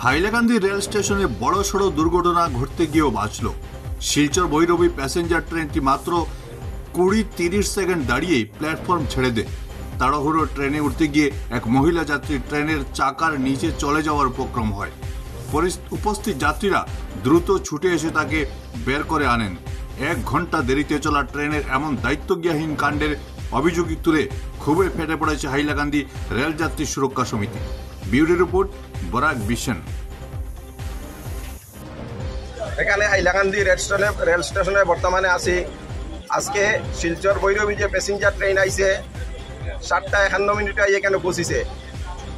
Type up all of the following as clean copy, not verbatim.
Hailakandi rail স্টেশনে বড়সড় দুর্ঘটনা ঘটতে গিয়েও বাঁচল। শিলচর ভৈরবী প্যাসেঞ্জার ট্রেনটি মাত্র 20-30 সেকেন্ড দাঁড়িয়েই প্ল্যাটফর্ম ছেড়ে দেয়। তাড়াহুড়ো ট্রেনে উঠতে গিয়ে এক মহিলা যাত্রী ট্রেনের চাকার নিচে চলে যাওয়ার উপক্রম হয়। উপস্থিত যাত্রীরা দ্রুত ছুটে এসে তাকে বের করে আনেন। 1 ঘন্টা দেরিতে চলা ট্রেনের এমন দায়িত্বজ্ঞাহীন কাণ্ডের অভিযোগ তুলে খুবই ফেটে পড়েছে হাইলাকান্দি রেলযাত্রী সুরক্ষা সমিতি। Bureau report, Barak vision. এখানে হাইলাকান্দি রেল স্টেশনে বর্তমানে আছি। আজকে শিলচর ভৈরবী যে প্যাসেঞ্জার ট্রেন আইছে 7:51 এখানে পৌঁছিছে।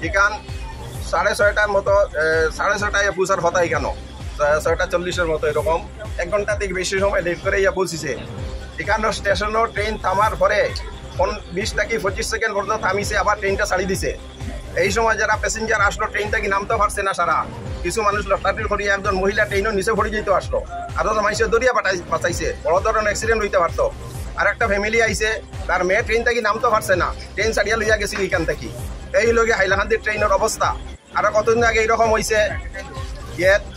এখান 6:30টার মতো 6:30টায় পৌঁছার কথা। এখানে 6:40 মতো এরকম 1 ঘন্টা থেকে বেশি সময় লেট করে পৌঁছিছে। এখানে স্টেশনও ট্রেন থামার পরে 20 থেকে 25 সেকেন্ড পর্যন্ত থামিছে, আবার ট্রেনটা ছাড়ি দিছে। এই সময় যারা প্যাসেঞ্জার আসলো ট্রেনটা কি নামতে পারছে না সারা। কিছু মানুষ লটারির করিয়ে একজন মহিলা ট্রেনের নিচে পড়ে যেতে আসলো, আর মানুষের দরিয়া বাঁচাইছে। বড় ধরনের অ্যাক্সিডেন্ট হইতে পারতো। আর একটা ফ্যামিলি আইছে, তার মেয়ে ট্রেন থেকে নামতে পারছে না, ট্রেন ছাড়িয়া লইয়া গেছিল এখান থেকে। এই লোকে হাইলাকান্দির ট্রেনের অবস্থা। আরো কতদিন আগে এইরকম হয়েছে,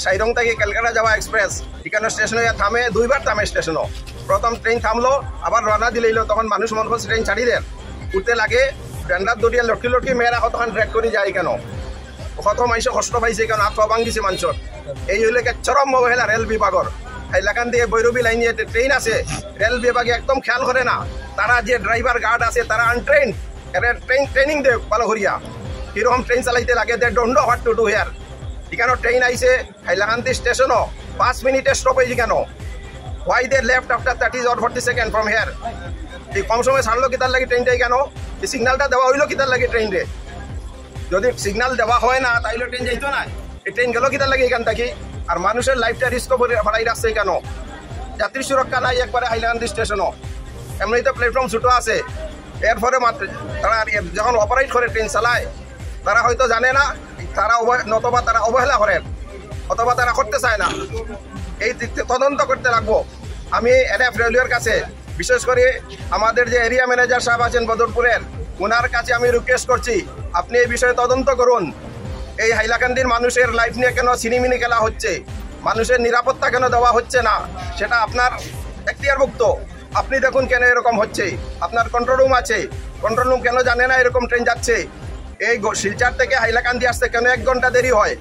সাইরং থেকে ক্যালকাটা যাওয়া এক্সপ্রেস এখানে স্টেশনে থামে, 2বার থামে স্টেশনও। প্রথম ট্রেন থামলো, আবার রানা দিলেইলো, তখন মানুষ মনে করছে ট্রেন ছাড়ি দেন। উঠতে লাগে ড্যান্ডার দরিয়া লটকি লটকি মেয়েরা কতক্ষণ ট্র্যাক করে যায়। কেন কত মানুষ কষ্ট পাইছে, কেন আত্ম ভাঙিছে মানুষের। এই হইলে চরম অবহেলা রেল বিভাগের। হাইলাকান্দি ভৈরবী লাইনে ট্রেন আছে, রেল বিভাগে একদম খেয়াল করে না। তারা যে ড্রাইভার গার্ড আছে তারা আনট্রেন্ড, ট্রেনিং দেয় ভালো করিয়া কিরকম ট্রেন চালাইতে লাগে। They don't know what to do here. এখানে ট্রেন আইছে হাইলাকান্দি স্টেশনও 5 মিনিটে স্টপেজ। কেন why they left after 30 or 40 second from here. এই কম সময় ছাড়লো কিতার লাগে ট্রেনটাই। কেন এই সিগন্যালটা দেওয়া হইলো কিতার লাগে ট্রেনরে? যদি সিগন্যাল দেওয়া হয় না তাইলে ট্রেন যাইতো না। এই ট্রেন গেল কিতার লাগে এখান থেকে? আর মানুষের লাইফটা রিস্ক বাড়াই রাখছে। কেন যাত্রী সুরক্ষা নাই একবারে হাইলাকান্দি স্টেশনও। এমনিতে প্ল্যাটফর্ম ছোটো আছে, এরপরে তারা যখন অপারেট করে ট্রেন চালায় তারা হয়তো জানে না, তারা নতবা তারা অবহেলা করেন, অথবা তারা করতে চায় না। এই তদন্ত করতে লাগবো। আমি এনএফ রেলওয়ের কাছে, বিশেষ করে আমাদের যে এরিয়া ম্যানেজার সাহেব আছেন বদরপুরের, ওনার কাছে আমি রিকোয়েস্ট করছি, আপনি এই বিষয়ে তদন্ত করুন। এই হাইলাকান্দির মানুষের লাইফ নিয়ে কেন ছিনিমিনি খেলা হচ্ছে, মানুষের নিরাপত্তা কেন দেওয়া হচ্ছে না, সেটা আপনার এখতিয়ারভুক্ত। আপনি দেখুন কেন এরকম হচ্ছে। আপনার কন্ট্রোল রুম আছে, কন্ট্রোল রুম কেন জানে না এরকম ট্রেন যাচ্ছে? এই শিলচর থেকে হাইলাকান্দি আসতে কেন 1 ঘন্টা দেরি হয়?